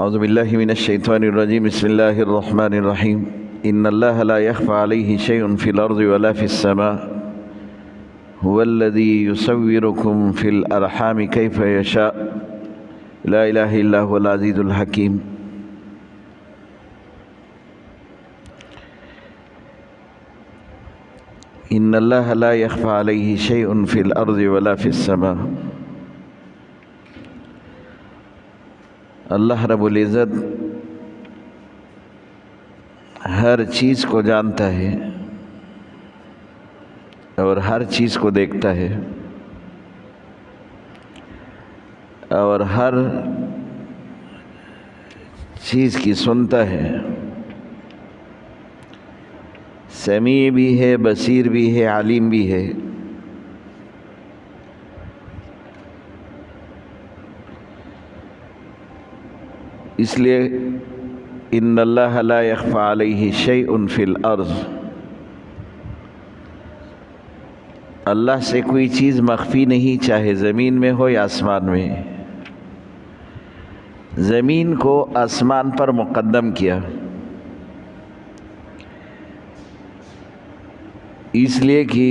اعوذ باللہ من الشیطان الرجیم بسم اللہ الرحمن الرحیم ان اللہ لا يخفى علیہ شیء فی الارض ولا فی السماء هو الذی یصورکم فی الارحام کیف یشاء لا الہ الا هو العزیز الحکیم۔ ان اللہ لا يخفى علیہ شیء فی الارض ولا فی السماء، اللہ رب العزت ہر چیز کو جانتا ہے اور ہر چیز کو دیکھتا ہے اور ہر چیز کی سنتا ہے، سمیع بھی ہے، بصیر بھی ہے، علیم بھی ہے۔ اس لیے ان اللہ لا يخفى علیہ شیء فی الارض، اللہ سے کوئی چیز مخفی نہیں، چاہے زمین میں ہو یا آسمان میں۔ زمین کو آسمان پر مقدم کیا، اس لیے کہ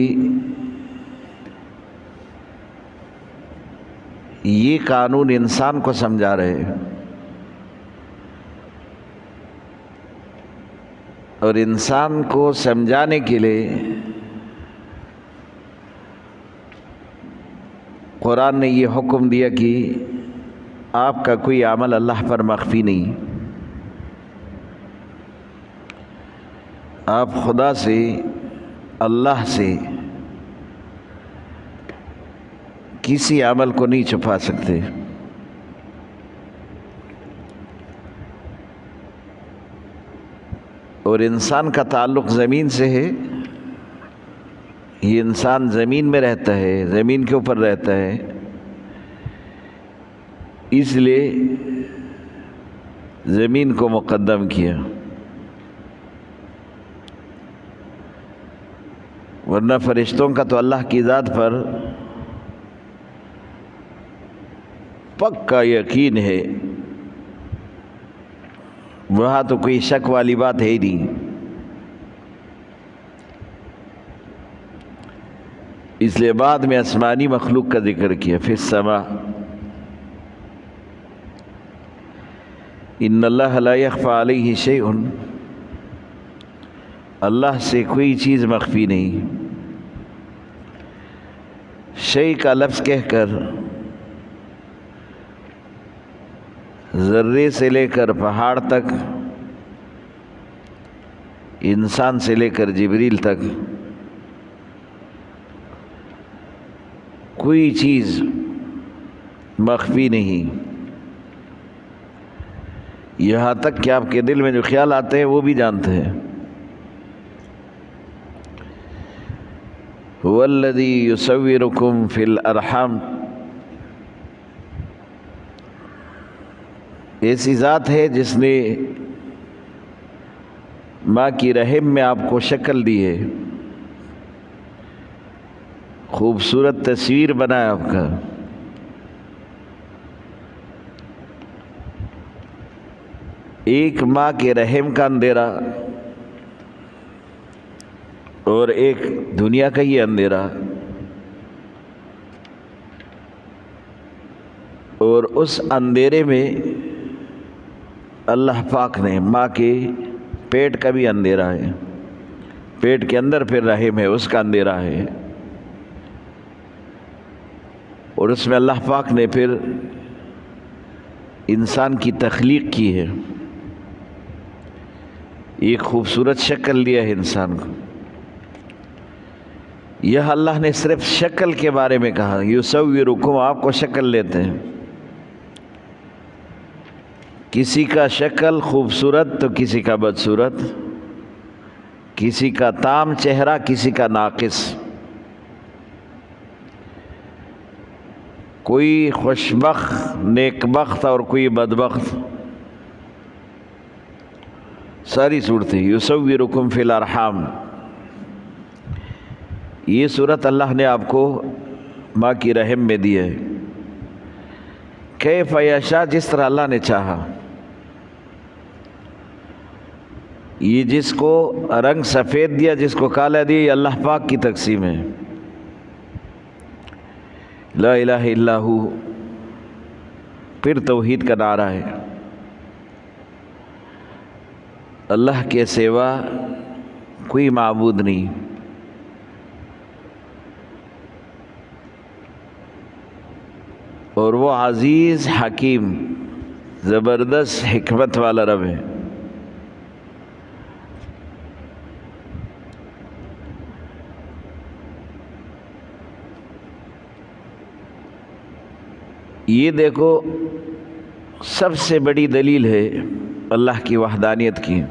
یہ قانون انسان کو سمجھا رہے اور انسان کو سمجھانے کے لیے قرآن نے یہ حکم دیا کہ آپ کا کوئی عمل اللہ پر مخفی نہیں، آپ خدا سے، اللہ سے کسی عمل کو نہیں چھپا سکتے۔ اور انسان کا تعلق زمین سے ہے، یہ انسان زمین میں رہتا ہے، زمین کے اوپر رہتا ہے، اس لیے زمین کو مقدم کیا، ورنہ فرشتوں کا تو اللہ کی ذات پر پکا یقین ہے، وہاں تو کوئی شک والی بات ہے ہی نہیں۔ اس لیے بعد میں آسمانی مخلوق کا ذکر کیا، فی السماء ان اللہ لا يخفى علیہ شیء، اللہ سے کوئی چیز مخفی نہیں۔ شیء کا لفظ کہہ کر ذرے سے لے کر پہاڑ تک، انسان سے لے کر جبریل تک، کوئی چیز مخفی نہیں، یہاں تک کہ آپ کے دل میں جو خیال آتے ہیں وہ بھی جانتے ہیں۔ هو الذی یصورکم فی الارحام، ایسی ذات ہے جس نے ماں کی رحم میں آپ کو شکل دی ہے، خوبصورت تصویر بنایا آپ کا۔ ایک ماں کے رحم کا اندھیرا اور ایک دنیا کا ہی اندھیرا، اور اس اندھیرے میں اللہ پاک نے ماں کے پیٹ کا بھی اندھیرا ہے، پیٹ کے اندر پھر رحم ہے، اس کا اندھیرا ہے، اور اس میں اللہ پاک نے پھر انسان کی تخلیق کی ہے، ایک خوبصورت شکل دیا ہے انسان کو۔ یہ اللہ نے صرف شکل کے بارے میں کہا، یصورکم، آپ کو شکل لیتے ہیں، کسی کا شکل خوبصورت تو کسی کا بدصورت، کسی کا تام چہرہ کسی کا ناقص، کوئی خوشبخت نیک بخت اور کوئی بدبخت، ساری صورتیں۔ یصورکم فی الارحام، یہ صورت اللہ نے آپ کو ماں کی رحم میں دی ہے، کیف یشاء، جس طرح اللہ نے چاہا۔ یہ جس کو رنگ سفید دیا، جس کو کالا دیا، یہ اللہ پاک کی تقسیم ہے۔ لا الہ الا ہو، پھر توحید کا نعرہ ہے، اللہ کے سوا کوئی معبود نہیں۔ اور وہ عزیز حکیم، زبردست حکمت والا رب ہے۔ یہ دیکھو سب سے بڑی دلیل ہے اللہ کی وحدانیت کی۔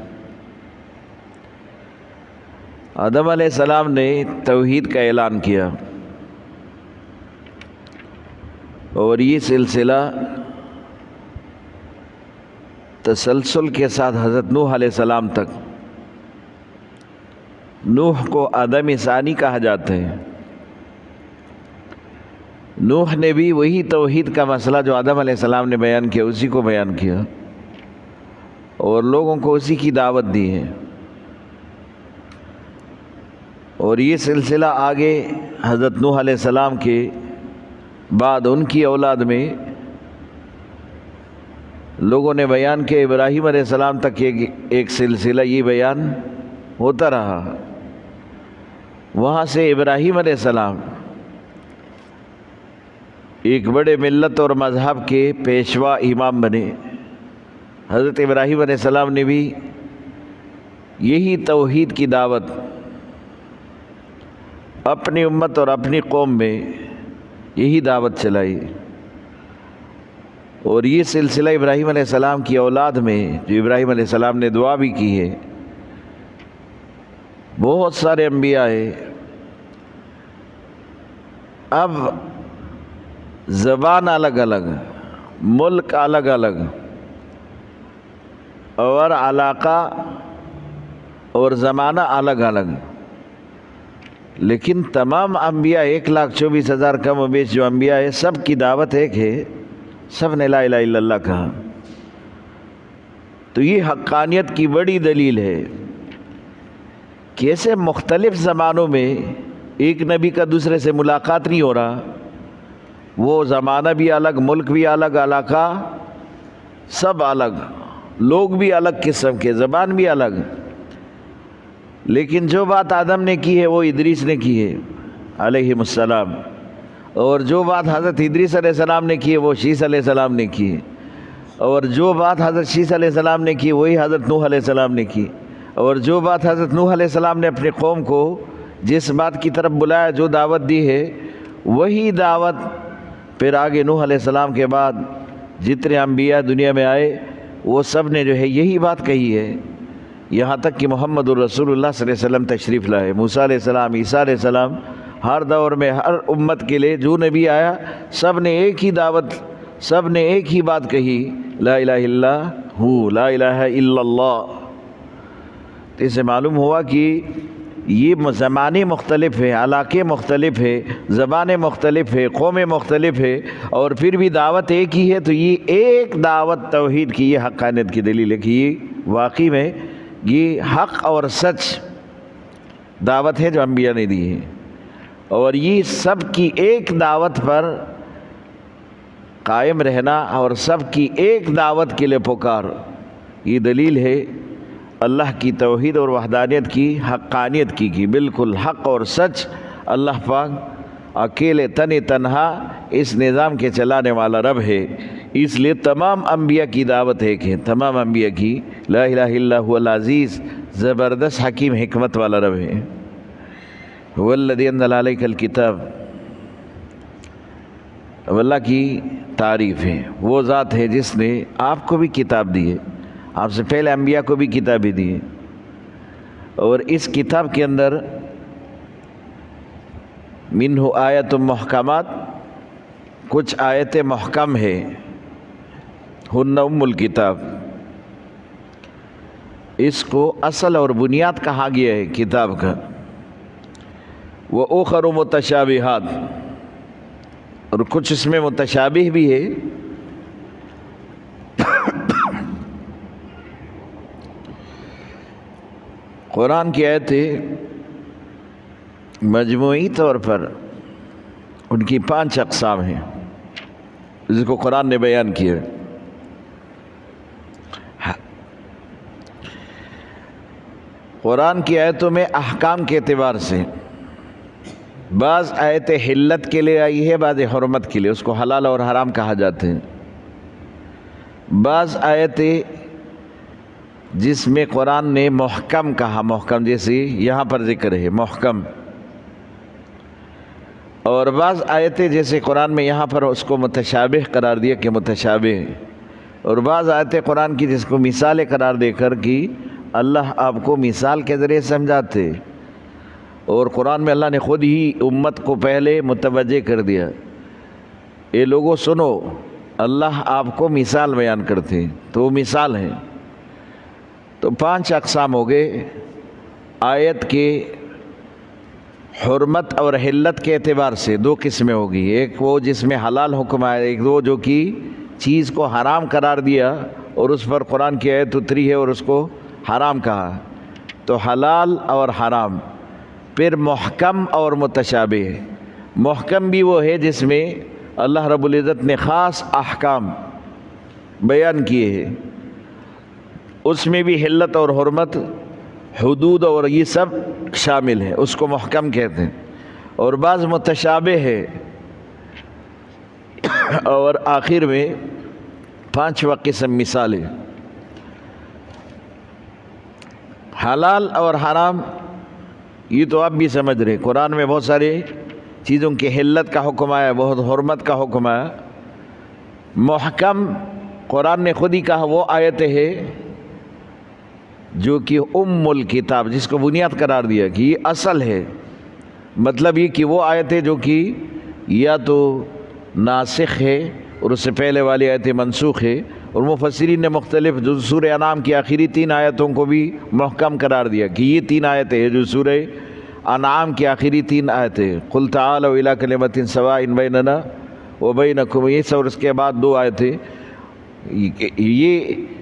آدم علیہ السلام نے توحید کا اعلان کیا، اور یہ سلسلہ تسلسل کے ساتھ حضرت نوح علیہ السلام تک۔ نوح کو آدم ثانی کہا جاتا ہے۔ نوح نے بھی وہی توحید کا مسئلہ جو آدم علیہ السلام نے بیان کیا، اسی کو بیان کیا اور لوگوں کو اسی کی دعوت دی ہے۔ اور یہ سلسلہ آگے حضرت نوح علیہ السلام کے بعد ان کی اولاد میں لوگوں نے بیان کیا۔ ابراہیم علیہ السلام تک ایک سلسلہ یہ بیان ہوتا رہا۔ وہاں سے ابراہیم علیہ السلام ایک بڑے ملت اور مذہب کے پیشوا امام بنے۔ حضرت ابراہیم علیہ السلام نے بھی یہی توحید کی دعوت اپنی امت اور اپنی قوم میں یہی دعوت چلائی۔ اور یہ سلسلہ ابراہیم علیہ السلام کی اولاد میں، جو ابراہیم علیہ السلام نے دعا بھی کی ہے، بہت سارے انبیاء ہیں۔ اب زبان الگ الگ، ملک الگ الگ، اور علاقہ اور زمانہ الگ الگ، لیکن تمام انبیاء 1,24,000 کم و بیش جو انبیاء ہیں، سب کی دعوت ایک ہے، سب نے لا الہ الا اللہ کہا۔ تو یہ حقانیت کی بڑی دلیل ہے کہ ایسے مختلف زمانوں میں ایک نبی کا دوسرے سے ملاقات نہیں ہو رہا، وہ زمانہ بھی الگ، ملک بھی الگ، علاقہ سب الگ، لوگ بھی الگ قسم کے، زبان بھی الگ، لیکن جو بات آدم نے کی ہے وہ ادریس نے کی ہے علیہ السلام، اور جو بات حضرت ادریس علیہ السلام نے کی ہے وہ شیس علیہ السلام نے کی ہے، اور جو بات حضرت شیس علیہ السلام نے کی وہی حضرت نوح علیہ السلام نے کی، اور جو بات حضرت نوح علیہ السلام نے اپنی قوم کو جس بات کی طرف بلایا، جو دعوت دی ہے، وہی دعوت پھر آگے نوح علیہ السلام کے بعد جتنے انبیاء دنیا میں آئے وہ سب نے جو ہے یہی بات کہی ہے، یہاں تک کہ محمد الرسول اللہ صلی اللہ علیہ وسلم تشریف لائے۔ موسیٰ علیہ السلام، عیسیٰ علیہ السلام، ہر دور میں ہر امت کے لیے جو نبی آیا سب نے ایک ہی دعوت، سب نے ایک ہی بات کہی، لا الہ الا ہو، لا الہ الا اللہ۔ تو اس سے معلوم ہوا کہ یہ زمانے مختلف ہے، علاقے مختلف ہے، زبانیں مختلف ہے، قومیں مختلف ہے، اور پھر بھی دعوت ایک ہی ہے۔ تو یہ ایک دعوت توحید کی، یہ حقانیت کی دلیل ہے کہ یہ واقعی میں یہ حق اور سچ دعوت ہے جو انبیاء نے دی ہے، اور یہ سب کی ایک دعوت پر قائم رہنا اور سب کی ایک دعوت کے لیے پکار، یہ دلیل ہے اللہ کی توحید اور وحدانیت کی، حقانیت کی بالکل حق اور سچ اللہ پاک اکیلے تنہا اس نظام کے چلانے والا رب ہے۔ اس لیے تمام انبیاء کی دعوت ایک ہے، تمام انبیاء کی لا الہ الا هو العزیز، زبردست حکیم حکمت والا رب ہے۔ هو الذی انزل علیک الکتاب، اب اللہ کی تعریف ہے، وہ ذات ہے جس نے آپ کو بھی کتاب دی ہے، آپ سے پہلے انبیاء کو بھی کتابیں دی ہے، اور اس کتاب کے اندر منہ آیت محکمات، کچھ آیتیں محکم ہے، ہن ام الکتاب، اس کو اصل اور بنیاد کہا گیا ہے کتاب کا، وَأُخَرُ مُتَشَابِهَاتٌ، اور کچھ اس میں متشابہ بھی ہے، قرآن کی آیتیں مجموعی طور پر ان کی 5 اقسام ہیں جس کو قرآن نے بیان کیا۔ قرآن کی آیتوں میں احکام کے اعتبار سے بعض آیتیں حلت کے لیے آئی ہے، بعض حرمت کے لیے، اس کو حلال اور حرام کہا جاتے ہیں۔ بعض آیتیں جس میں قرآن نے محکم کہا، محکم جیسے یہاں پر ذکر ہے محکم، اور بعض آیتیں جیسے قرآن میں یہاں پر اس کو متشابہ قرار دیا کہ متشابہ، اور بعض آیتیں قرآن کی جس کو مثالیں قرار دے کر کہ اللہ آپ کو مثال کے ذریعے سمجھاتے، اور قرآن میں اللہ نے خود ہی امت کو پہلے متوجہ کر دیا، یہ لوگوں سنو اللہ آپ کو مثال بیان کرتے، تو وہ مثال ہیں۔ تو 5 اقسام ہو گئے آیت کے حرمت اور حلت کے اعتبار سے۔ 2 قسمیں ہوگی، ایک وہ جس میں حلال حکم آیا، ایک وہ جو کہ چیز کو حرام قرار دیا اور اس پر قرآن کی آیت اتری ہے اور اس کو حرام کہا، تو حلال اور حرام۔ پھر محکم اور متشابہ۔ محکم بھی وہ ہے جس میں اللہ رب العزت نے خاص احکام بیان کیے ہیں، اس میں بھی حلت اور حرمت، حدود اور یہ سب شامل ہے، اس کو محکم کہتے ہیں۔ اور بعض متشابہ ہے، اور آخر میں 5واں قسم مثالیں۔ حلال اور حرام یہ تو آپ بھی سمجھ رہے، قرآن میں بہت سارے چیزوں کی حلت کا حکم آیا، بہت حرمت کا حکم آیا۔ محکم قرآن نے خود ہی کہا وہ آیت ہے جو کہ ام الکتاب، جس کو بنیاد قرار دیا کہ یہ اصل ہے، مطلب یہ کہ وہ آیت ہے جو کہ یا تو ناسخ ہے اور اس سے پہلے والی آیتیں منسوخ ہے، اور مفسرین نے مختلف جو سورہ انعام کی آخری 3 آیتوں کو بھی محکم قرار دیا کہ یہ 3 آیتیں ہیں جو سورہ انعام کی آخری 3 آیتیں، قل تعالوا الی کلمۃ سواء بیننا وبینکم، یہ سب، اور اس کے بعد 2 آیتیں،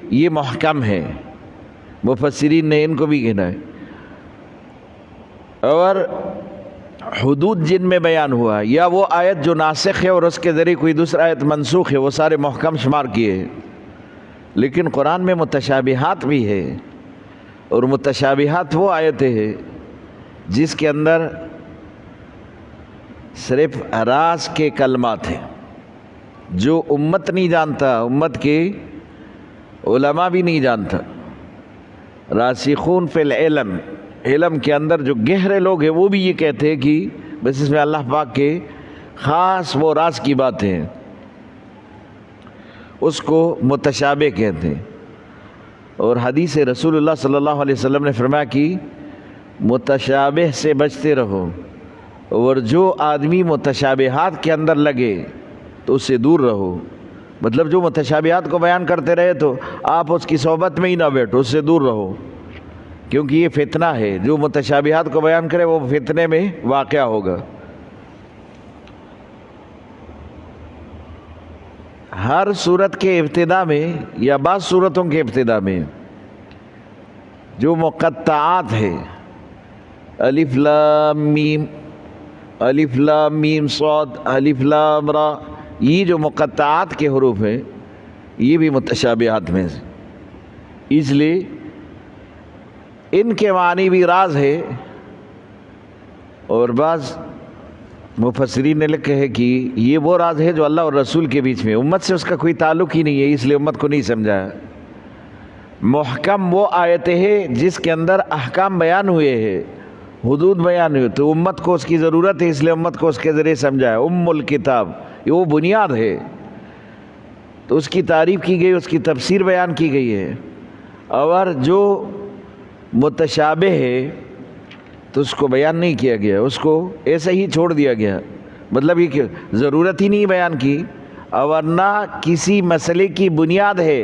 یہ محکم ہے، مفسرین نے ان کو بھی گنا ہے۔ اور حدود جن میں بیان ہوا، یا وہ آیت جو ناسخ ہے اور اس کے ذریعے کوئی دوسرا آیت منسوخ ہے، وہ سارے محکم شمار کیے ہیں۔ لیکن قرآن میں متشابہات بھی ہے، اور متشابہات وہ آیتیں ہیں جس کے اندر صرف راز کے کلمات ہیں جو امت نہیں جانتا، امت کے علماء بھی نہیں جانتا۔ راسخون فی العلم، علم کے اندر جو گہرے لوگ ہیں وہ بھی یہ کہتے ہیں کہ بس اس میں اللہ پاک کے خاص وہ راز کی باتیں ہیں، اس کو متشابہ کہتے ہیں۔ اور حدیث رسول اللہ صلی اللہ علیہ وسلم نے فرمایا کہ متشابہ سے بچتے رہو، اور جو آدمی متشابہات کے اندر لگے تو اس سے دور رہو۔ مطلب جو متشابہات کو بیان کرتے رہے تو آپ اس کی صحبت میں ہی نہ بیٹھو، اس سے دور رہو، کیونکہ یہ فتنہ ہے، جو متشابہات کو بیان کرے وہ فتنے میں واقع ہوگا۔ ہر صورت کے ابتدا میں یا بعض صورتوں کے ابتدا میں جو مقطعات ہے، الف لام میم، الف لام میم صاد، الف لام را، یہ جو مقطعات کے حروف ہیں یہ بھی متشابہات میں سے، اس لیے ان کے معنی بھی راز ہے۔ اور بعض مفسرین نے لکھا ہے کہ یہ وہ راز ہے جو اللہ اور رسول کے بیچ میں، امت سے اس کا کوئی تعلق ہی نہیں ہے، اس لیے امت کو نہیں سمجھایا۔ محکم وہ آیتیں ہیں جس کے اندر احکام بیان ہوئے ہیں، حدود بیان ہوئے، تو امت کو اس کی ضرورت ہے، اس لیے امت کو اس کے ذریعے سمجھایا۔ ام الکتاب یہ وہ بنیاد ہے، تو اس کی تعریف کی گئی، اس کی تفسیر بیان کی گئی ہے۔ اور جو متشابہ ہے تو اس کو بیان نہیں کیا گیا، اس کو ایسے ہی چھوڑ دیا گیا، مطلب یہ کہ ضرورت ہی نہیں بیان کی، اور نہ کسی مسئلے کی بنیاد ہے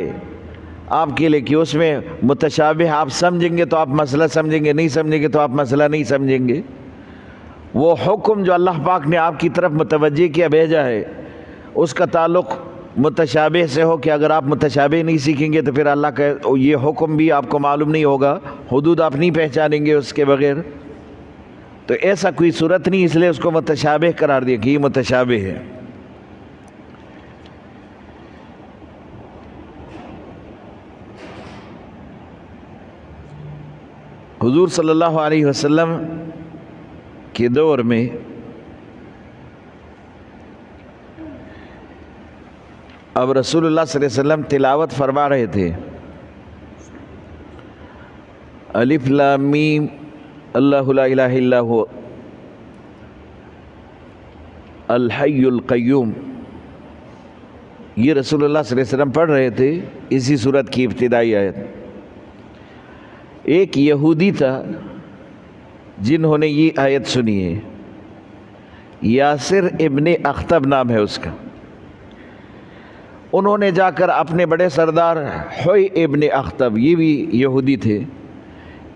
آپ کے لیے کہ اس میں متشابہ آپ سمجھیں گے تو آپ مسئلہ سمجھیں گے، نہیں سمجھیں گے تو آپ مسئلہ نہیں سمجھیں گے۔ وہ حکم جو اللہ پاک نے آپ کی طرف متوجہ کیا، بھیجا ہے، اس کا تعلق متشابہ سے ہو کہ اگر آپ متشابہ نہیں سیکھیں گے تو پھر اللہ کا یہ حکم بھی آپ کو معلوم نہیں ہوگا، حدود آپ نہیں پہچانیں گے اس کے بغیر، تو ایسا کوئی صورت نہیں، اس لیے اس کو متشابہ قرار دیا کہ یہ متشابہ ہے۔ حضور صلی اللہ علیہ وسلم کے دور میں اب رسول اللہ صلی اللہ علیہ وسلم تلاوت فرما رہے تھے، الف لام میم اللہ لا الہ الا هو الحی القیوم، یہ رسول اللہ صلی اللہ علیہ وسلم پڑھ رہے تھے اسی سورت کی ابتدائی آیت۔ ایک یہودی تھا جنہوں نے یہ آیت سنی ہے، یاسر ابن اخطب نام ہے اس کا، انہوں نے جا کر اپنے بڑے سردار حوی ابن اخطب، یہ بھی یہودی تھے،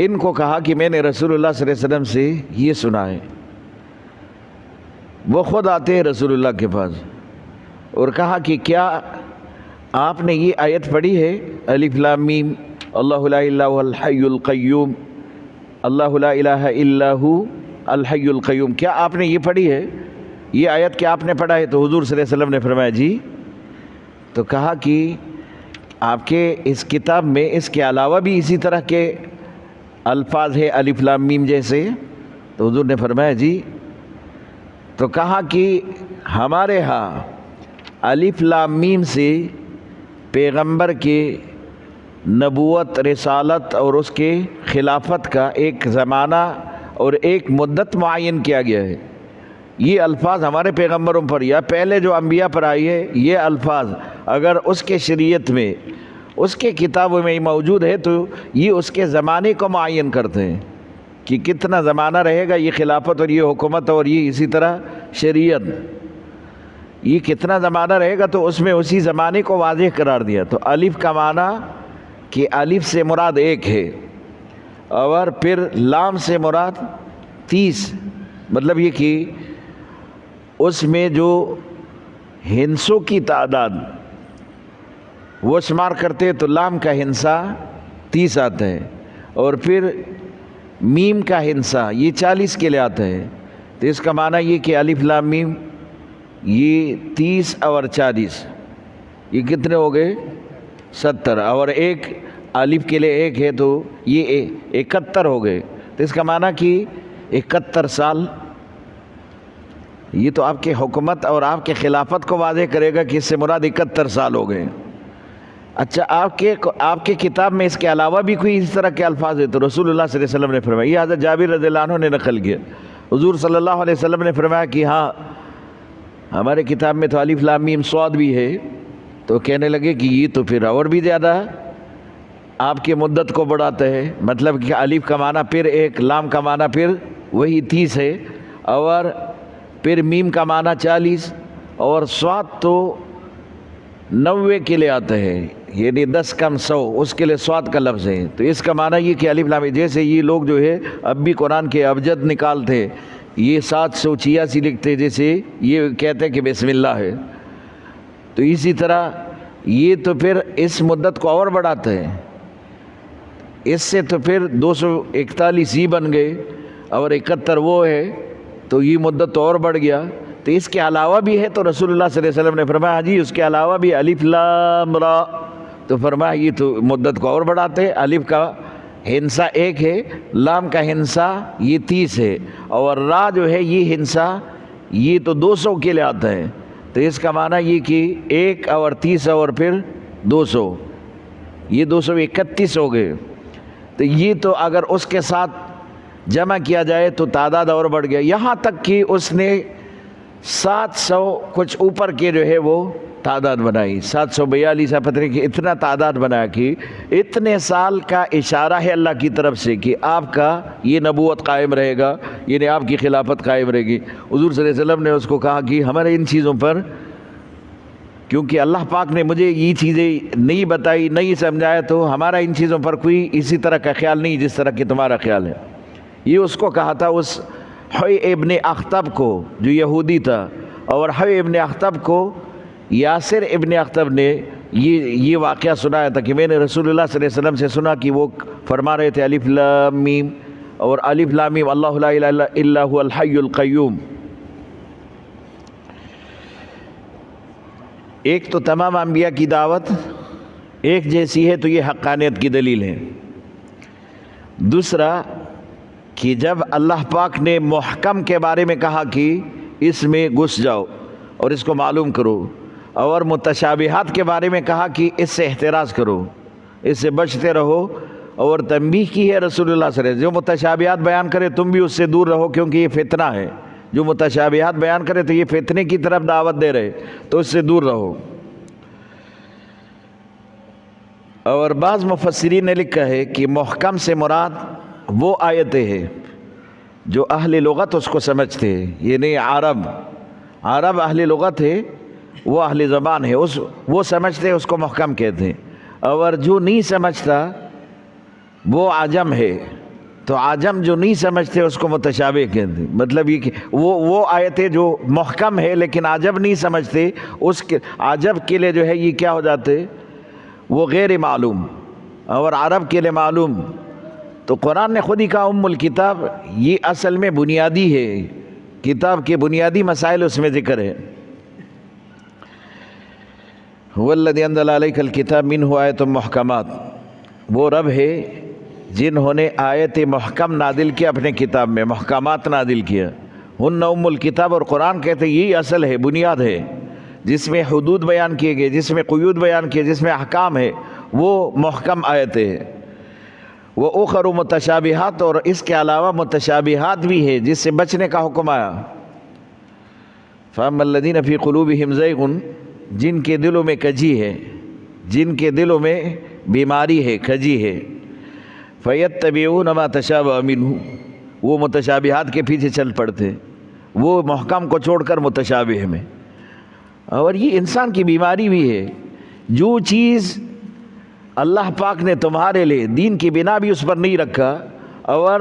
ان کو کہا کہ میں نے رسول اللہ صلی اللہ علیہ وسلم سے یہ سنا ہے۔ وہ خود آتے ہیں رسول اللہ کے پاس اور کہا کہ کیا آپ نے یہ آیت پڑھی ہے، الف لام میم اللہ لا الہ الا هو الحی القیوم اللہ لا الہ الا هو الحی القیوم، کیا آپ نے یہ پڑھی ہے، یہ آیت کیا آپ نے پڑھا ہے؟ تو حضور صلی اللہ علیہ وسلم نے فرمایا جی۔ تو کہا کہ آپ کے اس کتاب میں اس کے علاوہ بھی اسی طرح کے الفاظ ہے الف لام میم جیسے؟ تو حضور نے فرمایا جی۔ تو کہا کہ ہمارے ہاں الف لام میم سے پیغمبر کے نبوت، رسالت اور اس کے خلافت کا ایک زمانہ اور ایک مدت معین کیا گیا ہے۔ یہ الفاظ ہمارے پیغمبروں پر یا پہلے جو انبیاء پر آئی ہے، یہ الفاظ اگر اس کے شریعت میں، اس کے کتابوں میں موجود ہے تو یہ اس کے زمانے کو معین کرتے ہیں کہ کتنا زمانہ رہے گا یہ خلافت اور یہ حکومت اور یہ اسی طرح شریعت، یہ کتنا زمانہ رہے گا، تو اس میں اسی زمانے کو واضح قرار دیا۔ تو الف کا معنی کہ الف سے مراد ایک ہے، اور پھر لام سے مراد 30، مطلب یہ کہ اس میں جو ہندسوں کی تعداد وہ شمار کرتے ہیں تو لام کا ہندسہ 30 آتا ہے، اور پھر میم کا ہندسہ یہ 40 کے لیے آتا ہے۔ تو اس کا معنی یہ کہ الف لام میم یہ 30 اور 40 یہ کتنے ہو گئے؟ 70، اور ایک الف کے لیے ایک ہے تو یہ 71 ہو گئے۔ تو اس کا معنی کہ 71 سال، یہ تو آپ کے حکومت اور آپ کے خلافت کو واضح کرے گا کہ اس سے مراد 71 سال ہو گئے۔ اچھا، آپ کے کتاب میں اس کے علاوہ بھی کوئی اس طرح کے الفاظ ہے؟ تو رسول اللہ صلی اللہ علیہ وسلم نے فرمایا، یہ حضرت جابر رضی اللہ عنہ نے نقل کیا، حضور صلی اللہ علیہ وسلم نے فرمایا کہ ہاں ہمارے کتاب میں تو الف لام میم صاد بھی ہے۔ تو کہنے لگے کہ یہ تو پھر اور بھی زیادہ آپ کی مدت کو بڑھاتا ہے، مطلب کہ الف کا معنی پھر ایک، لام کا معنی پھر وہی 30 ہے، اور پھر میم کا معنی 40، اور صاد تو 90 کے لیے آتا ہے، یعنی 10 کم 100، اس کے لیے صاد کا لفظ ہے۔ تو اس کا معنی یہ کہ الف لام، جیسے یہ لوگ جو ہے اب بھی قرآن کے ابجد نکالتے، یہ 786 لکھتے، جیسے یہ کہتے کہ بسم اللہ ہے، تو اسی طرح یہ تو پھر اس مدت کو اور بڑھاتا ہے، اس سے تو پھر 241 ہی بن گئے، اور 71 وہ ہے، تو یہ مدت تو اور بڑھ گیا۔ تو اس کے علاوہ بھی ہے، تو رسول اللہ صلی اللہ علیہ وسلم نے فرمایا جی اس کے علاوہ بھی الف لام را، تو فرمایا یہ تو مدت کو اور بڑھاتے ہیں، الف کا ہندسہ ایک ہے، لام کا ہندسہ یہ 30 ہے، اور را جو ہے یہ ہندسہ یہ تو 200 کے لیے آتا ہے۔ تو اس کا معنی یہ کہ 1 اور 30 اور پھر 200، یہ 231 ہو گئے۔ تو یہ تو اگر اس کے ساتھ جمع کیا جائے تو تعداد اور بڑھ گیا، یہاں تک کہ اس نے 700 کچھ اوپر کے جو ہے وہ تعداد بنائی، 742 پتہ نہیں کہ اتنا تعداد بنایا کہ اتنے سال کا اشارہ ہے اللہ کی طرف سے کہ آپ کا یہ نبوت قائم رہے گا، یعنی آپ کی خلافت قائم رہے گی۔ حضور صلی اللہ علیہ وسلم نے اس کو کہا کہ ہمارے ان چیزوں پر، کیونکہ اللہ پاک نے مجھے یہ چیزیں نہیں بتائی، نہیں سمجھایا، تو ہمارا ان چیزوں پر کوئی اسی طرح کا خیال نہیں جس طرح کہ تمہارا خیال ہے۔ یہ اس کو کہا تھا اس حوی ابن اخطب کو جو یہودی تھا، اور حوی ابن اخطب کو یاسر ابن اخطب نے یہ واقعہ سنایا تھا کہ میں نے رسول اللہ صلی اللہ علیہ وسلم سے سنا کہ وہ فرما رہے تھے الف لام میم، اور الف لام میم اللہ لا الہ الا هو الحی القیوم۔ ایک تو تمام انبیاء کی دعوت ایک جیسی ہے تو یہ حقانیت کی دلیل ہے۔ دوسرا کہ جب اللہ پاک نے محکم کے بارے میں کہا کہ اس میں گھس جاؤ اور اس کو معلوم کرو، اور متشابہات کے بارے میں کہا کہ اس سے احتراز کرو، اس سے بچتے رہو، اور تنبیہ کی ہے رسول اللہ صلی اللہ علیہ وسلم جو متشابہات بیان کرے تم بھی اس سے دور رہو، کیونکہ یہ فتنہ ہے۔ جو متشابہات بیان کرے تو یہ فتنے کی طرف دعوت دے رہے، تو اس سے دور رہو۔ اور بعض مفسرین نے لکھا ہے کہ محکم سے مراد وہ آیتیں ہیں جو اہل لغت اس کو سمجھتے ہیں، یہ نہیں عرب اہل لغت ہے، وہ اہل زبان ہے، وہ سمجھتے ہیں، اس کو محکم کہتے ہیں۔ اور جو نہیں سمجھتا وہ عجم ہے، تو عجم جو نہیں سمجھتے اس کو متشابہ کہتے ہیں۔ مطلب یہ کہ وہ آیتیں جو محکم ہے لیکن عجب نہیں سمجھتے، اس کے عجب کے لیے جو ہے یہ کیا ہو جاتے، وہ غیر معلوم، اور عرب کے لیے معلوم۔ تو قرآن نے خود ہی کہا ام الکتاب، یہ اصل میں بنیادی ہے، کتاب کے بنیادی مسائل اس میں ذکر ہے۔ هو الذی انزل علیک الکتاب منہ آیات محکمات، وہ رب ہے جنہوں نے آیت محکم نازل کیا اپنے کتاب میں، محکمات نازل کیا۔ ہن ام الکتاب، اور قرآن کہتے ہیں یہی اصل ہے، بنیاد ہے، جس میں حدود بیان کیے گئے، جس میں قیود بیان کیے، جس میں احکام ہے، وہ محکم آیتیں ہیں۔ وہ اخر متشابہات، اور اس کے علاوہ متشابہات بھی ہے جس سے بچنے کا حکم آیا۔ فَأَمَّا الَّذِينَ فِي قُلُوبِهِمْ زَيْغٌ، جن کے دلوں میں کجی ہے، جن کے دلوں میں بیماری ہے، کھجی ہے، فَيَتَّبِعُونَ مَا تَشَابَهَ مِنْهُ، وہ متشابہات کے پیچھے چل پڑتے، وہ محکم کو چھوڑ کر متشابہ میں۔ اور یہ انسان کی بیماری بھی ہے، جو چیز اللہ پاک نے تمہارے لیے دین کی بنا بھی اس پر نہیں رکھا، اور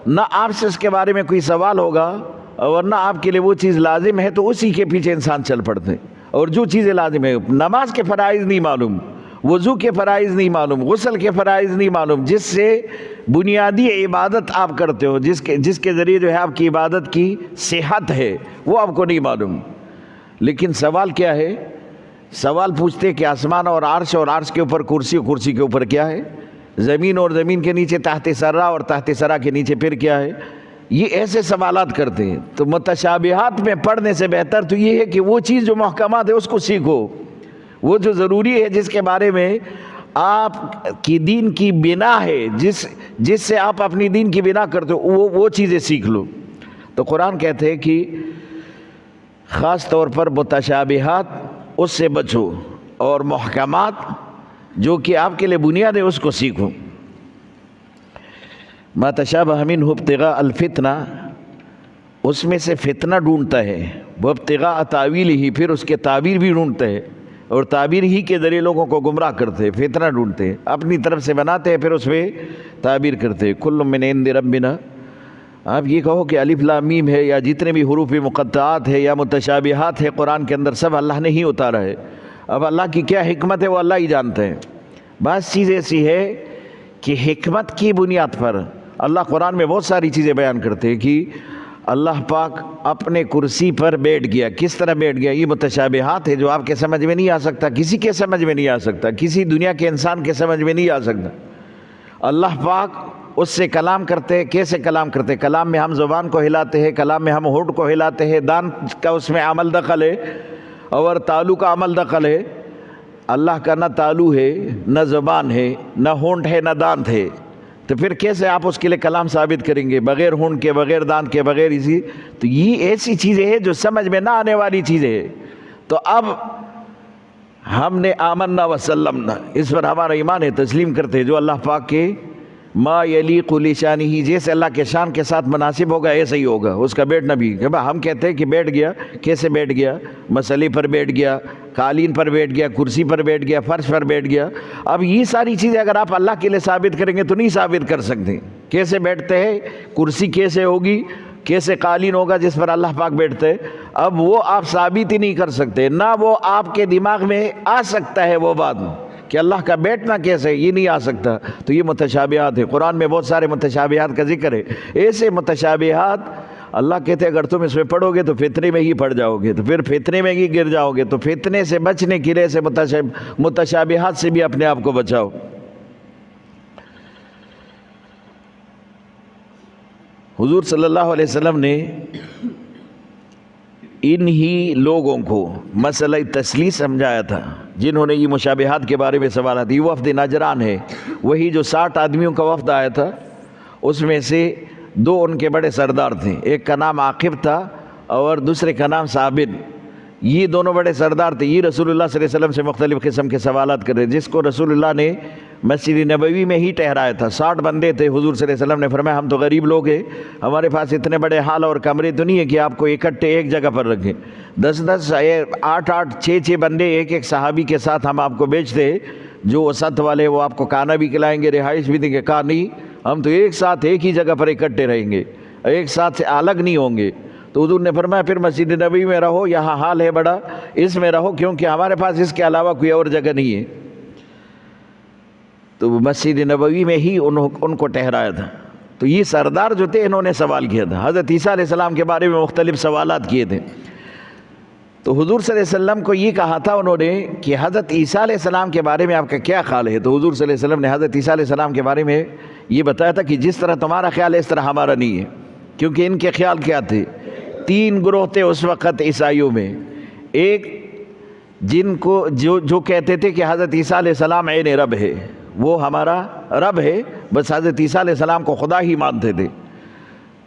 نہ آپ سے اس کے بارے میں کوئی سوال ہوگا، اور نہ آپ کے لیے وہ چیز لازم ہے، تو اسی کے پیچھے انسان چل پڑتے۔ اور جو چیزیں لازم ہے، نماز کے فرائض نہیں معلوم، وضو کے فرائض نہیں معلوم، غسل کے فرائض نہیں معلوم، جس سے بنیادی عبادت آپ کرتے ہو، جس کے ذریعے جو ہے آپ کی عبادت کی صحت ہے، وہ آپ کو نہیں معلوم۔ لیکن سوال کیا ہے؟ سوال پوچھتے کہ آسمان اور عرش کے اوپر کرسی، اور کرسی کے اوپر کیا ہے، زمین اور زمین کے نیچے تحت سرا، اور تحت سرا کے نیچے پھر کیا ہے، یہ ایسے سوالات کرتے ہیں۔ تو متشابہات میں پڑھنے سے بہتر تو یہ ہے کہ وہ چیز جو محکمات ہے اس کو سیکھو، وہ جو ضروری ہے، جس کے بارے میں آپ کی دین کی بنا ہے، جس سے آپ اپنی دین کی بنا کرتے ہو، وہ چیزیں سیکھ لو۔ تو قرآن کہتے ہیں کہ خاص طور پر متشابہات اس سے بچو، اور محکمات جو کہ آپ کے لیے بنیاد ہے اس کو سیکھو۔ ما تشابہ منہ ابتغاء الفتنہ، اس میں سے فتنہ ڈھونڈتا ہے، وہ ابتغاء تاویل ہی، پھر اس کے تعبیر بھی ڈھونڈتا ہے، اور تعبیر ہی کے ذریعے لوگوں کو گمراہ کرتے ہیں، فتنہ ڈھونڈتے ہیں، اپنی طرف سے بناتے ہیں، پھر اس میں تعبیر کرتے ہیں۔ کل من عند ربنا، آپ یہ کہو کہ الف لام میم ہے، یا جتنے بھی حروف مقطعات ہے یا متشابہات ہے قرآن کے اندر، سب اللہ نے ہی اتارا ہے۔ اب اللہ کی کیا حکمت ہے وہ اللہ ہی جانتے ہیں۔ بعض چیز ایسی ہے کہ حکمت کی بنیاد پر اللہ قرآن میں بہت ساری چیزیں بیان کرتے ہیں کہ اللہ پاک اپنے کرسی پر بیٹھ گیا، کس طرح بیٹھ گیا، یہ متشابہات ہے جو آپ کے سمجھ میں نہیں آ سکتا، کسی کے سمجھ میں نہیں آ سکتا، کسی دنیا کے انسان کے سمجھ میں نہیں آ سکتا۔ اللہ پاک اس سے کلام کرتے ہیں، کیسے کلام کرتے ہیں؟ کلام میں ہم زبان کو ہلاتے ہیں، کلام میں ہم ہونٹ کو ہلاتے ہیں، دان کا اس میں عمل دخل ہے، اور تالو کا عمل دخل ہے۔ اللہ کا نہ تالو ہے، نہ زبان ہے، نہ ہونٹ ہے، نہ دانت ہے، تو پھر کیسے آپ اس کے لیے کلام ثابت کریں گے بغیر ہونٹ کے، بغیر دانت کے، بغیر اسی؟ تو یہ ایسی چیزیں ہیں جو سمجھ میں نہ آنے والی چیزیں ہیں۔ تو اب ہم نے آمنا وسلمنا، اس پر ہمارا ایمان ہے، تسلیم کرتے ہیں جو اللہ پاک کے ما یلیق لشانہ، جیسے اللہ کے شان کے ساتھ مناسب ہوگا ایسے ہی ہوگا اس کا بیٹھنا بھی۔ ہم کہتے ہیں کہ بیٹھ گیا، کیسے بیٹھ گیا؟ مسئلے پر بیٹھ گیا، قالین پر بیٹھ گیا، کرسی پر بیٹھ گیا، فرش پر بیٹھ گیا۔ اب یہ ساری چیزیں اگر آپ اللہ کے لیے ثابت کریں گے تو نہیں ثابت کر سکتے۔ کیسے بیٹھتے ہیں، کرسی کیسے ہوگی، کیسے قالین ہوگا جس پر اللہ پاک بیٹھتے، اب وہ آپ ثابت ہی نہیں کر سکتے، نہ وہ آپ کے دماغ میں آ سکتا ہے وہ بات کہ اللہ کا بیٹھنا کیسے، یہ نہیں آ سکتا۔ تو یہ متشابہات ہیں، قرآن میں بہت سارے متشابہات کا ذکر ہے۔ ایسے متشابہات اللہ کہتے ہیں اگر تم اس میں پڑھو گے تو فتنے میں ہی پڑ جاؤ گے، تو پھر فتنے میں ہی گر جاؤ گے۔ تو فتنے سے بچنے کے لیے ایسے متشابہات سے بھی اپنے آپ کو بچاؤ۔ حضور صلی اللہ علیہ وسلم نے انہی لوگوں کو مسئلہ تثلیث سمجھایا تھا جنہوں نے یہ مشابہات کے بارے میں سوالات۔ یہ وفد نجران ہے، وہی جو 60 آدمیوں کا وفد آیا تھا، اس میں سے 2 ان کے بڑے سردار تھے، ایک کا نام عاقب تھا اور دوسرے کا نام ثابت۔ یہ دونوں بڑے سردار تھے، یہ رسول اللہ صلی اللہ علیہ وسلم سے مختلف قسم کے سوالات کر رہے، جس کو رسول اللہ نے مسجد نبوی میں ہی ٹھہرایا تھا۔ 60 بندے تھے، حضور صلی اللہ علیہ وسلم نے فرمایا ہم تو غریب لوگ ہیں، ہمارے پاس اتنے بڑے حال اور کمرے تو نہیں ہے کہ آپ کو اکٹھے ایک جگہ پر رکھیں۔ 10 8 6 بندے ایک صحابی کے ساتھ ہم آپ کو بیچتے، جو وسط والے وہ آپ کو کھانا بھی کھلائیں گے، رہائش بھی دیں گے۔ کہا نہیں، ہم تو ایک ساتھ ایک ہی جگہ پر اکٹھے رہیں گے، ایک ساتھ سے الگ نہیں ہوں گے۔ تو حضور نے فرمایا پھر مسجد نبوی میں رہو، یہاں حال ہے بڑا، اس میں رہو، کیونکہ ہمارے پاس اس کے علاوہ کوئی اور جگہ نہیں ہے۔ تو مسجد نبوی میں ہی ان کو ٹھہرایا تھا۔ تو یہ سردار جو تھے انہوں نے سوال کیا تھا، حضرت عیسیٰ علیہ السلام کے بارے میں مختلف سوالات کیے تھے۔ تو حضور صلی اللہ علیہ وسلم کو یہ کہا تھا انہوں نے کہ حضرت عیسیٰ علیہ السلام کے بارے میں آپ کا کیا خیال ہے؟ تو حضور صلی اللہ علیہ وسلم نے حضرت عیسیٰ علیہ السلام کے بارے میں یہ بتایا تھا کہ جس طرح تمہارا خیال ہے اس طرح ہمارا نہیں ہے، کیونکہ ان کے خیال کیا تھے؟ 3 گروہ تھے اس وقت عیسائیوں میں۔ ایک جن کو جو کہتے تھے کہ حضرت عیسیٰ علیہ السلام عین رب ہے، وہ ہمارا رب ہے، بس حضرت عیسیٰ علیہ السلام کو خدا ہی مانتے تھے۔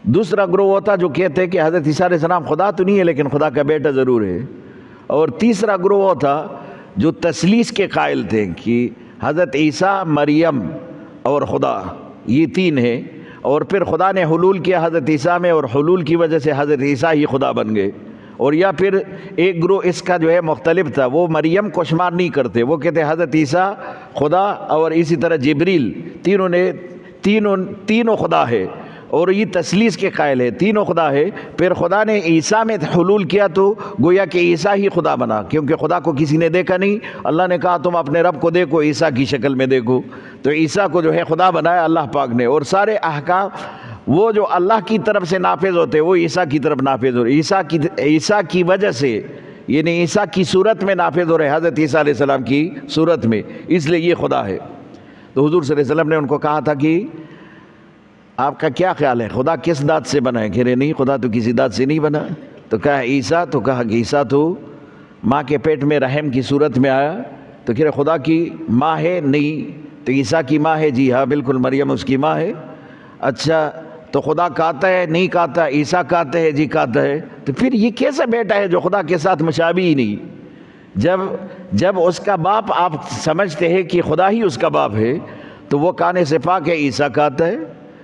دوسرا گروہ وہ تھا جو کہتے کہ حضرت عیسیٰ علیہ السلام خدا تو نہیں ہے لیکن خدا کا بیٹا ضرور ہے۔ اور تیسرا گروہ وہ تھا جو تثلیث کے قائل تھے کہ حضرت عیسیٰ، مریم اور خدا، یہ 3 ہیں، اور پھر خدا نے حلول کیا حضرت عیسیٰ میں، اور حلول کی وجہ سے حضرت عیسیٰ ہی خدا بن گئے۔ اور یا پھر ایک گروہ اس کا جو ہے مختلف تھا، وہ مریم کو شمار نہیں کرتے، وہ کہتے حضرت عیسیٰ خدا اور اسی طرح جبریل، تینوں خدا ہے، اور یہ تثلیث کے قائل ہے، تینوں خدا ہے۔ پھر خدا نے عیسیٰ میں حلول کیا تو گویا کہ عیسیٰ ہی خدا بنا، کیونکہ خدا کو کسی نے دیکھا نہیں، اللہ نے کہا تم اپنے رب کو دیکھو، عیسیٰ کی شکل میں دیکھو، تو عیسیٰ کو جو ہے خدا بنایا اللہ پاک نے۔ اور سارے احکام وہ جو اللہ کی طرف سے نافذ ہوتے وہ عیسیٰ کی طرف نافذ ہو رہے، عیسیٰ کی وجہ سے، یعنی عیسیٰ کی صورت میں نافذ ہو رہے، حضرت عیسیٰ علیہ السلام کی صورت میں، اس لیے یہ خدا ہے۔ تو حضور صلی اللہ علیہ وسلم نے ان کو کہا تھا کہ آپ کا کیا خیال ہے، خدا کس ذات سے بنا ہے؟ کہہ رہے نہیں، خدا تو کسی ذات سے نہیں بنا۔ تو کہا عیسیٰ، تو کہا کہ عیسیٰ تو ماں کے پیٹ میں رحم کی صورت میں آیا، تو کہہ رہے خدا کی ماں ہے؟ نہیں۔ تو عیسیٰ کی ماں ہے؟ جی ہاں بالکل، مریم اس کی ماں ہے۔ اچھا تو خدا کہتا ہے؟ نہیں کہتا۔ عیسیٰ کہتا ہے؟ جی کہتا ہے۔ تو پھر یہ کیسا بیٹا ہے جو خدا کے ساتھ مشابہ ہی نہیں؟ جب اس کا باپ آپ سمجھتے ہیں کہ خدا ہی اس کا باپ ہے، تو وہ کانے سے پاک ہے، عیسیٰ کہتا ہے،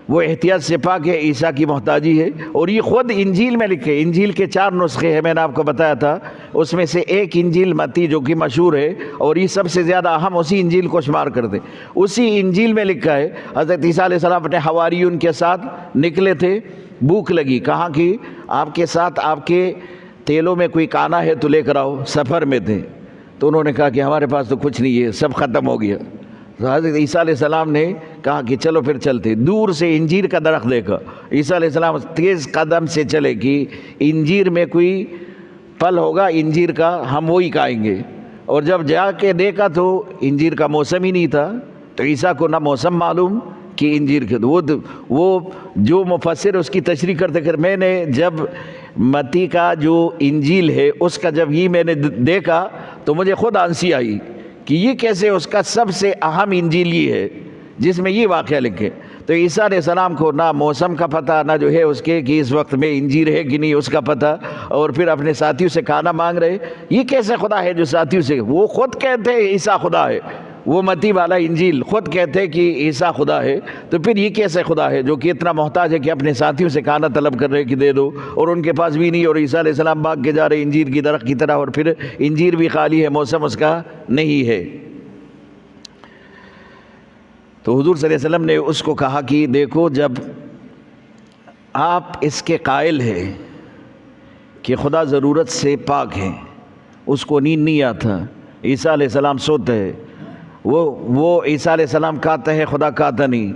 وہ احتیاط سے پاک ہے، عیسیٰ کی محتاجی ہے۔ اور یہ خود انجیل میں لکھے، انجیل کے 4 نسخے ہیں، میں نے آپ کو بتایا تھا، اس میں سے ایک انجیل متی جو کہ مشہور ہے، اور یہ سب سے زیادہ اہم اسی انجیل کو شمار کرتے۔ اسی انجیل میں لکھا ہے حضرت عیسیٰ علیہ السلام اپنے حواریون کے ساتھ نکلے تھے، بھوک لگی، کہاں کی آپ کے ساتھ آپ کے تیلوں میں کوئی کانا ہے تو لے کر آؤ، سفر میں تھے، تو انہوں نے کہا کہ ہمارے پاس تو کچھ نہیں ہے، سب ختم ہو گیا۔ تو حضرت عیسیٰ علیہ السلام نے کہا کہ چلو پھر چلتے، دور سے انجیر کا درخت دیکھا، عیسیٰ علیہ السلام تیز قدم سے چلے کہ انجیر میں کوئی پھل ہوگا انجیر کا، ہم وہی کھائیں گے۔ اور جب جا کے دیکھا تو انجیر کا موسم ہی نہیں تھا، تو عیسیٰ کو نہ موسم معلوم کہ انجیر کے، وہ جو مفسر اس کی تشریح کرتے کہ میں نے جب متی کا جو انجیل ہے اس کا جب یہ میں نے دیکھا تو مجھے خود ہنسی آئی کہ یہ کیسے اس کا سب سے اہم انجیل یہ ہے جس میں یہ واقعہ لکھے۔ تو عیسیٰ علیہ السلام کو نہ موسم کا پتہ، نہ جو ہے اس کے کہ اس وقت میں انجیر ہے کہ نہیں اس کا پتہ، اور پھر اپنے ساتھیوں سے کھانا مانگ رہے، یہ کیسے خدا ہے جو ساتھیوں سے، وہ خود کہتے ہیں عیسیٰ خدا ہے، وہ متی والا انجیل خود کہتے ہیں کہ عیسیٰ خدا ہے، تو پھر یہ کیسے خدا ہے جو کہ اتنا محتاج ہے کہ اپنے ساتھیوں سے کھانا طلب کر رہے کہ دے دو، اور ان کے پاس بھی نہیں، اور عیسیٰ علیہ السلام بھاگ کے جا رہے انجیر کی درخت کی طرح، اور پھر انجیر بھی خالی ہے، موسم اس کا نہیں ہے۔ تو حضور صلی اللہ علیہ وسلم نے اس کو کہا کہ دیکھو جب آپ اس کے قائل ہیں کہ خدا ضرورت سے پاک ہے، اس کو نیند نہیں آتا، عیسیٰ علیہ السلام سوتے ہیں، وہ عیسیٰ علیہ السلام کہتا ہے، خدا کہتا نہیں،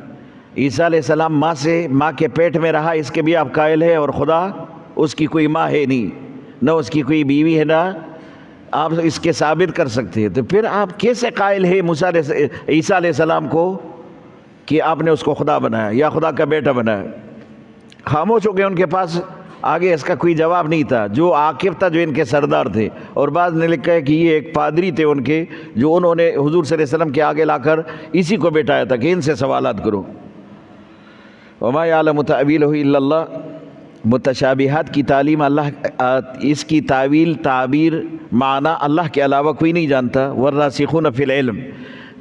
عیسیٰ علیہ السلام ماں کے پیٹ میں رہا، اس کے بھی آپ قائل ہے، اور خدا اس کی کوئی ماں ہے نہیں، نہ اس کی کوئی بیوی ہے، نہ آپ اس کے ثابت کر سکتے ہیں، تو پھر آپ کیسے قائل ہے عیسیٰ علیہ السلام کو کہ آپ نے اس کو خدا بنایا یا خدا کا بیٹا بنایا؟ خاموش ہو گئے، ان کے پاس آگے اس کا کوئی جواب نہیں تھا۔ جو عاقب تھا، جو ان کے سردار تھے، اور بعض نے لکھا ہے کہ یہ ایک پادری تھے ان کے، جو انہوں نے حضور صلی اللہ علیہ وسلم کے آگے لا کر اسی کو بٹھایا تھا کہ ان سے سوالات کرو۔ وما یعلم تأویلہ الا اللہ، متشابہات کی تعلیم اس کی تعویل، تعبیر، معنی اللہ کے علاوہ کوئی نہیں جانتا۔ والراسخون فی العلم،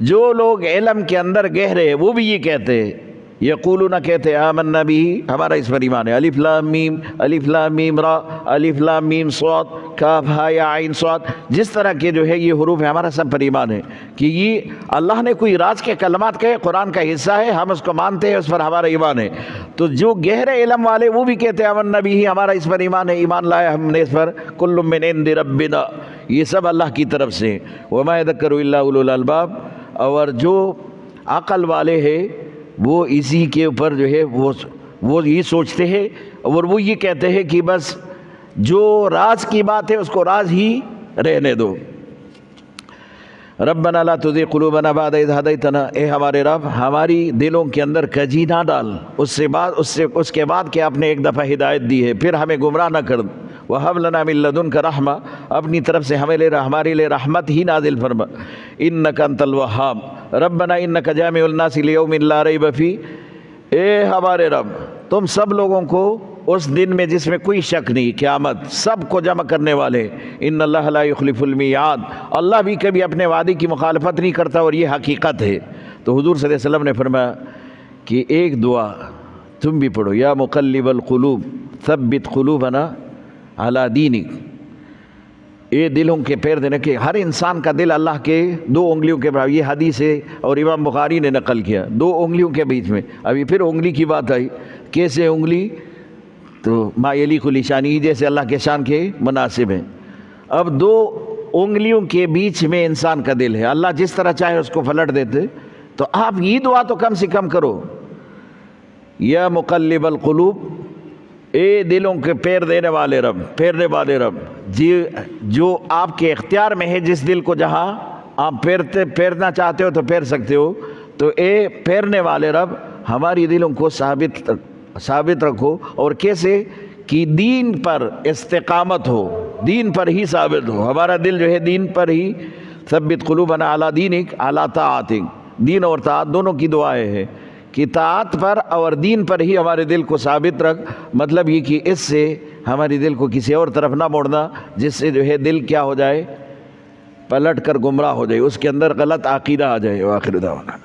جو لوگ علم کے اندر گہرے ہیں وہ بھی یہ کہتے ہیں، یقولون کہتے ہیں، آمنا بھی، ہمارا اس پر ایمان ہے، الف لام میم، الف لام میم را، الف لام میم صاد، کاف ہا یا عین صاد، جس طرح کے جو ہے یہ حروف ہیں، ہمارا سب پر ایمان ہے کہ یہ اللہ نے کوئی راز کے کلمات کہے، قرآن کا حصہ ہے، ہم اس کو مانتے ہیں، اس پر ہمارا ایمان ہے۔ تو جو گہرے علم والے وہ بھی کہتے ہیں آمنا بھی، ہمارا اس پر ایمان ہے، ایمان لایا ہم نے اس پر، کل من عند ربنا، یہ سب اللہ کی طرف سے۔ وما یذکر الا اولو الالباب، اور جو عقل والے ہیں وہ اسی کے اوپر جو ہے وہ یہ سوچتے ہیں، اور وہ یہ کہتے ہیں کہ بس جو راز کی بات ہے اس کو راز ہی رہنے دو۔ ربنا لا تزغ قلوبنا بعد اذ ہدیتنا، اے ہمارے رب ہماری دلوں کے اندر کجی نہ ڈال اس کے بعد کہ آپ نے ایک دفعہ ہدایت دی ہے، پھر ہمیں گمراہ نہ کر۔ وہب لنا من لدنک رحمہ، اپنی طرف سے ہمارے لیے رحمت ہی نازل فرما۔ انک انت الوہاب، ربنا انک جامع الناس لیوم لا ریب فیہ، اے ہمارے رب تم سب لوگوں کو اس دن میں جس میں کوئی شک نہیں، قیامت، سب کو جمع کرنے والے۔ ان اللہ لا یخلف المیعاد، اللہ بھی کبھی اپنے وعدے کی مخالفت نہیں کرتا، اور یہ حقیقت ہے۔ تو حضور صلی اللہ علیہ وسلم نے فرمایا کہ ایک دعا تم بھی پڑھو، یا مقلب القلوب ثبت قلوبنا علی دینک، یہ دلوں کے پیر دینے کے، ہر انسان کا دل اللہ کے دو انگلیوں کے برابر، یہ حدیث ہے اور امام بخاری نے نقل کیا، دو انگلیوں کے بیچ میں۔ ابھی پھر انگلی کی بات آئی، کیسے انگلی؟ تو ما یلیق لشانہ، جیسے اللہ کے شان کے مناسب ہیں۔ اب دو انگلیوں کے بیچ میں انسان کا دل ہے، اللہ جس طرح چاہے اس کو پلٹ دیتے، تو آپ یہ دعا تو کم سے کم کرو، یا مقلب القلوب، اے دلوں کے پیر دینے والے رب، پھیرنے والے رب، جو آپ کے اختیار میں ہے، جس دل کو جہاں آپ پھیرنا چاہتے ہو تو پھیر سکتے ہو، تو اے پھیرنے والے رب ہماری دلوں کو ثابت رکھو، اور کیسے کہ دین پر استقامت ہو، دین پر ہی ثابت ہو، ہمارا دل جو ہے دین پر ہی، ثبت قلوبنا علی دینک علی طاعتک، دین اور طاعت دونوں کی دعائیں ہیں کہ طاعت پر اور دین پر ہی ہمارے دل کو ثابت رکھ، مطلب یہ کہ اس سے ہماری دل کو کسی اور طرف نہ موڑنا، جس سے جو ہے دل کیا ہو جائے، پلٹ کر گمراہ ہو جائے، اس کے اندر غلط عقیدہ آ جائے۔ وآخر دعوانا